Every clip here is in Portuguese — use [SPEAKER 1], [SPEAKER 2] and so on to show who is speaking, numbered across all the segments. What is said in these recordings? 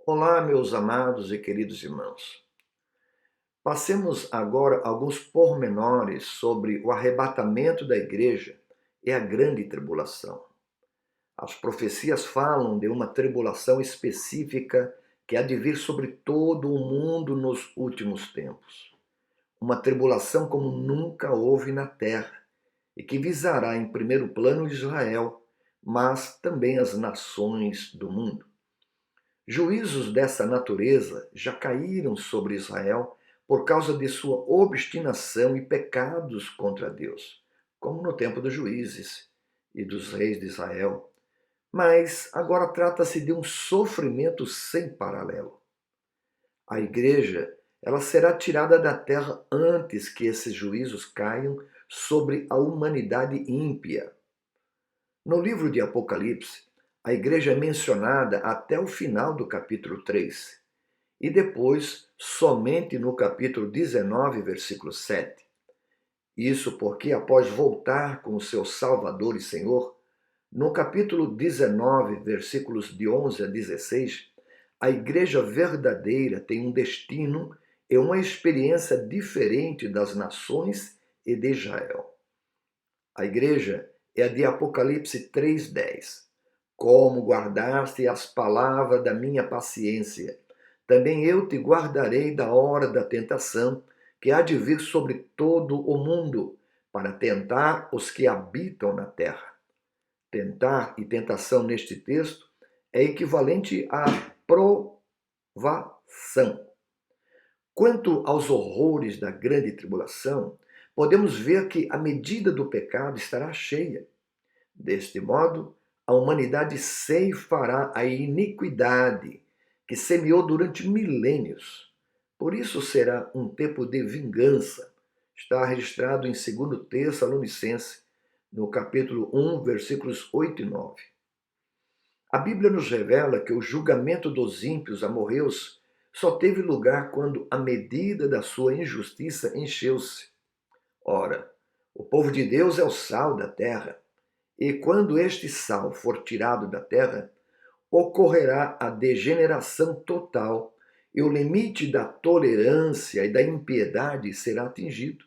[SPEAKER 1] Olá, meus amados e queridos irmãos. Passemos agora alguns pormenores sobre o arrebatamento da igreja e a grande tribulação. As profecias falam de uma tribulação específica que há de vir sobre todo o mundo nos últimos tempos. Uma tribulação como nunca houve na terra e que visará em primeiro plano Israel, mas também as nações do mundo. Juízos dessa natureza já caíram sobre Israel por causa de sua obstinação e pecados contra Deus, como no tempo dos juízes e dos reis de Israel. Mas agora trata-se de um sofrimento sem paralelo. A igreja, ela será tirada da terra antes que esses juízos caiam sobre a humanidade ímpia. No livro de Apocalipse, a igreja é mencionada até o final do capítulo 3 e depois somente no capítulo 19, versículo 7. Isso porque, após voltar com o seu Salvador e Senhor, no capítulo 19, versículos de 11 a 16, a igreja verdadeira tem um destino e uma experiência diferente das nações e de Israel. A igreja é a de Apocalipse 3:10. Como guardaste as palavras da minha paciência, também eu te guardarei da hora da tentação, que há de vir sobre todo o mundo, para tentar os que habitam na terra. Tentar e tentação neste texto é equivalente a provação. Quanto aos horrores da grande tribulação, podemos ver que a medida do pecado estará cheia. Deste modo, a humanidade ceifará a iniquidade que semeou durante milênios. Por isso será um tempo de vingança. Está registrado em 2 Tessalonicenses, no capítulo 1, versículos 8 e 9. A Bíblia nos revela que o julgamento dos ímpios amorreus só teve lugar quando a medida da sua injustiça encheu-se. Ora, o povo de Deus é o sal da terra. E quando este sal for tirado da terra, ocorrerá a degeneração total e o limite da tolerância e da impiedade será atingido.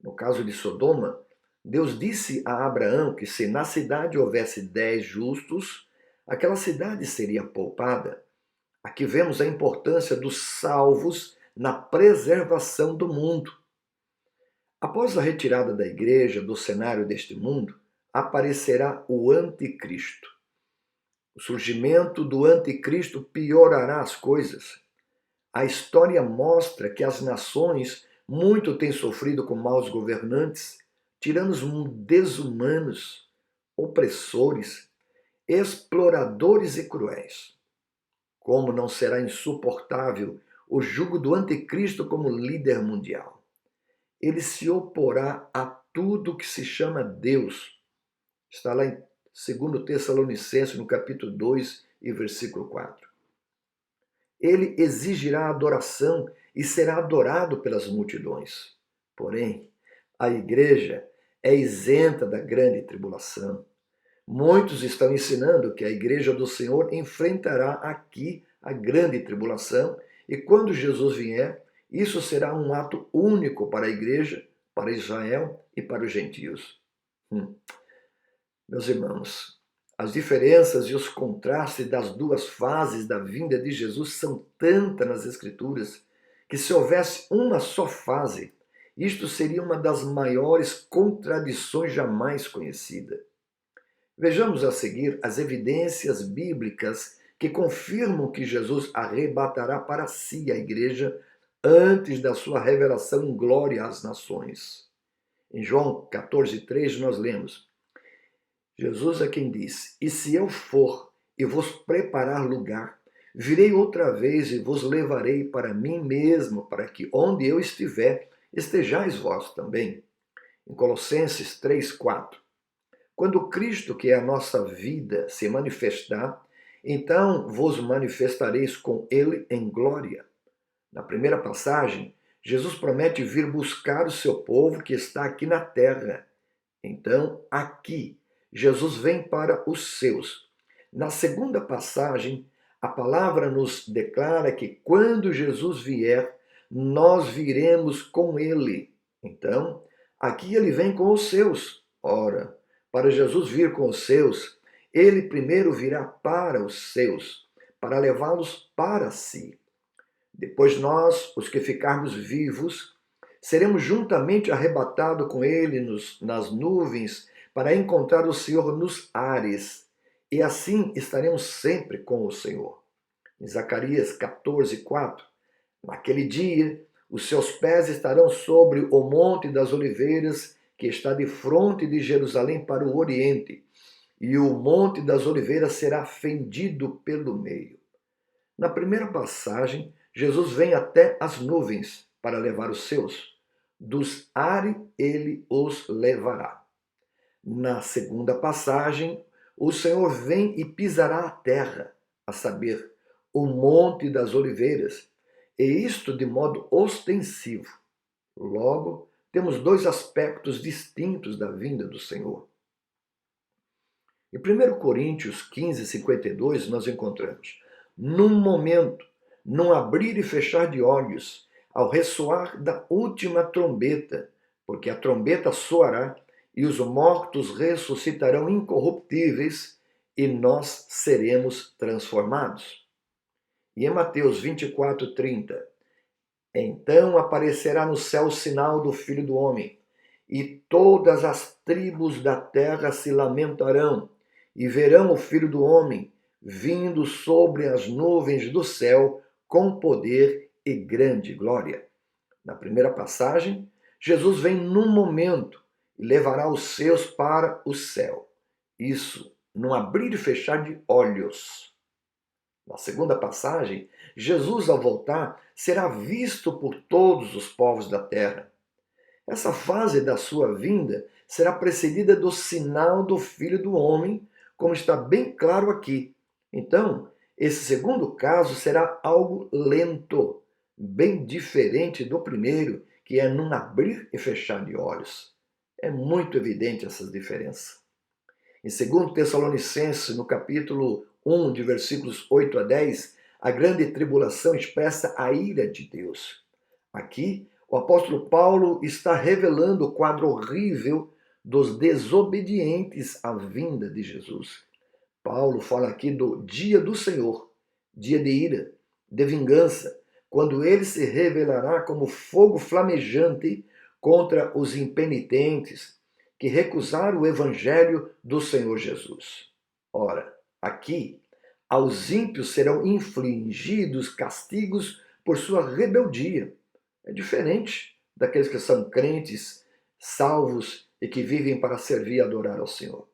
[SPEAKER 1] No caso de Sodoma, Deus disse a Abraão que se na cidade houvesse 10 justos, aquela cidade seria poupada. Aqui vemos a importância dos salvos na preservação do mundo. Após a retirada da igreja do cenário deste mundo, aparecerá o anticristo. O surgimento do anticristo piorará as coisas. A história mostra que as nações muito têm sofrido com maus governantes, tiranos desumanos, opressores, exploradores e cruéis. Como não será insuportável o jugo do anticristo como líder mundial? Ele se oporá a tudo que se chama Deus. Está lá em 2 Tessalonicenses, no capítulo 2 e versículo 4. Ele exigirá adoração e será adorado pelas multidões. Porém, a igreja é isenta da grande tribulação. Muitos estão ensinando que a igreja do Senhor enfrentará aqui a grande tribulação e quando Jesus vier, isso será um ato único para a igreja, para Israel e para os gentios. Meus irmãos, as diferenças e os contrastes das duas fases da vinda de Jesus são tantas nas Escrituras que se houvesse uma só fase, isto seria uma das maiores contradições jamais conhecida. Vejamos a seguir as evidências bíblicas que confirmam que Jesus arrebatará para si a igreja antes da sua revelação em glória às nações. Em João 14:3 nós lemos: Jesus é quem disse: E se eu for e vos preparar lugar, virei outra vez e vos levarei para mim mesmo, para que onde eu estiver, estejais vós também. Em Colossenses 3:4. Quando Cristo, que é a nossa vida, se manifestar, então vos manifestareis com ele em glória. Na primeira passagem, Jesus promete vir buscar o seu povo que está aqui na terra. Então, aqui, Jesus vem para os seus. Na segunda passagem, A palavra nos declara que quando Jesus vier, nós viremos com ele. Então, aqui ele vem com os seus. Ora, para Jesus vir com os seus, ele primeiro virá para os seus, para levá-los para si. Depois nós, os que ficarmos vivos, seremos juntamente arrebatados com ele nas nuvens para encontrar o Senhor nos ares. E assim estaremos sempre com o Senhor. Em Zacarias 14:4, naquele dia, os seus pés estarão sobre o Monte das Oliveiras, que está de fronte de Jerusalém para o oriente, e o Monte das Oliveiras será fendido pelo meio. Na primeira passagem, Jesus vem até as nuvens para levar os seus. Dos ares ele os levará. Na segunda passagem, o Senhor vem e pisará a terra, a saber, o Monte das Oliveiras, e isto de modo ostensivo. Logo, temos dois aspectos distintos da vinda do Senhor. Em 1 Coríntios 15:52, nós encontramos: num momento, num abrir e fechar de olhos, ao ressoar da última trombeta, porque a trombeta soará e os mortos ressuscitarão incorruptíveis e nós seremos transformados. E em Mateus 24:30, então aparecerá no céu o sinal do Filho do Homem, e todas as tribos da terra se lamentarão, e verão o Filho do Homem vindo sobre as nuvens do céu com poder e grande glória. Na primeira passagem, Jesus vem num momento e levará os seus para o céu. Isso, num abrir e fechar de olhos. Na segunda passagem, Jesus, ao voltar, será visto por todos os povos da terra. Essa fase da sua vinda será precedida do sinal do Filho do Homem, como está bem claro aqui. Então, esse segundo caso será algo lento, bem diferente do primeiro, que é num abrir e fechar de olhos. É muito evidente essas diferenças. Em 2 Tessalonicenses, no capítulo 1, de versículos 8 a 10, a grande tribulação expressa a ira de Deus. Aqui, o apóstolo Paulo está revelando o quadro horrível dos desobedientes à vinda de Jesus. Paulo fala aqui do dia do Senhor, dia de ira, de vingança, quando ele se revelará como fogo flamejante contra os impenitentes que recusaram o evangelho do Senhor Jesus. Ora, aqui, aos ímpios serão infligidos castigos por sua rebeldia. É diferente daqueles que são crentes, salvos e que vivem para servir e adorar ao Senhor.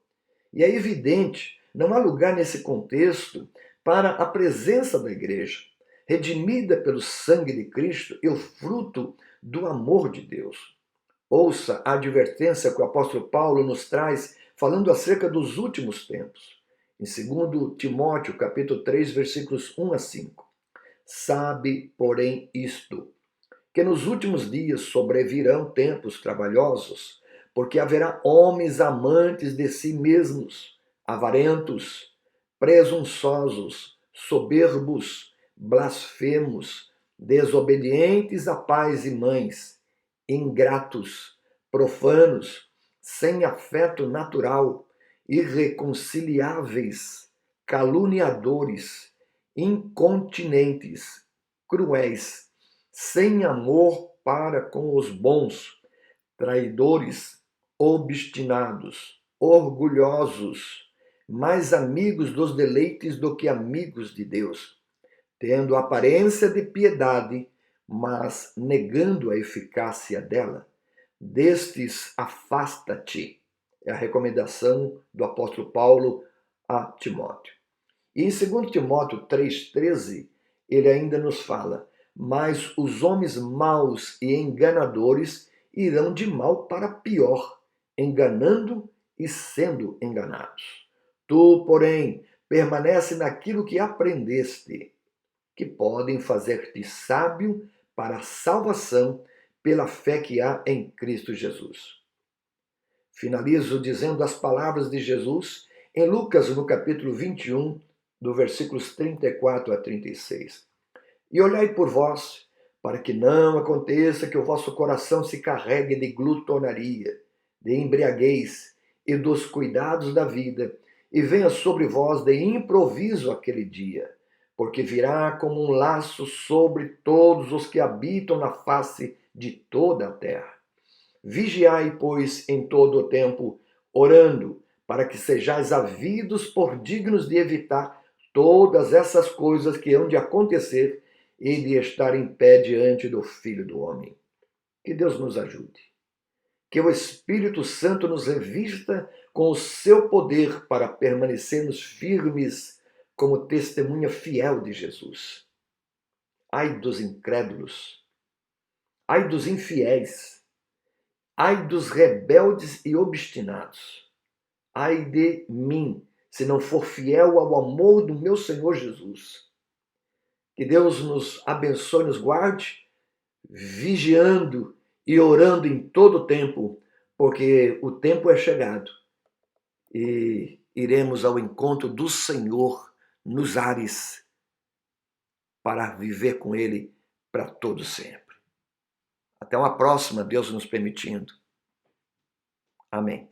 [SPEAKER 1] E é evidente, não há lugar nesse contexto para a presença da igreja, redimida pelo sangue de Cristo e o fruto do amor de Deus. Ouça a advertência que o apóstolo Paulo nos traz falando acerca dos últimos tempos. Em 2 Timóteo, capítulo 3, versículos 1 a 5. Sabe, porém, isto, que nos últimos dias sobrevirão tempos trabalhosos, porque haverá homens amantes de si mesmos, avarentos, presunçosos, soberbos, blasfemos, desobedientes a pais e mães, ingratos, profanos, sem afeto natural, irreconciliáveis, caluniadores, incontinentes, cruéis, sem amor para com os bons, traidores, obstinados, orgulhosos, mais amigos dos deleites do que amigos de Deus, tendo aparência de piedade, mas negando a eficácia dela. Destes afasta-te. É a recomendação do apóstolo Paulo a Timóteo. E em 2 Timóteo 3,13, ele ainda nos fala: mas os homens maus e enganadores irão de mal para pior, enganando e sendo enganados. Tu, porém, permanece naquilo que aprendeste, que podem fazer-te sábio para a salvação pela fé que há em Cristo Jesus. Finalizo dizendo as palavras de Jesus em Lucas, no capítulo 21, do versículos 34 a 36. E olhai por vós, para que não aconteça que o vosso coração se carregue de glutonaria, de embriaguez e dos cuidados da vida, e venha sobre vós de improviso aquele dia, porque virá como um laço sobre todos os que habitam na face de toda a terra. Vigiai, pois, em todo o tempo, orando, para que sejais havidos por dignos de evitar todas essas coisas que hão de acontecer e de estar em pé diante do Filho do Homem. Que Deus nos ajude. Que o Espírito Santo nos revista com o seu poder para permanecermos firmes como testemunha fiel de Jesus. Ai dos incrédulos, ai dos infiéis, ai dos rebeldes e obstinados. Ai de mim, se não for fiel ao amor do meu Senhor Jesus. Que Deus nos abençoe, nos guarde, vigiando e orando em todo o tempo, porque o tempo é chegado e iremos ao encontro do Senhor nos ares para viver com Ele para todo sempre. Até uma próxima, Deus nos permitindo. Amém.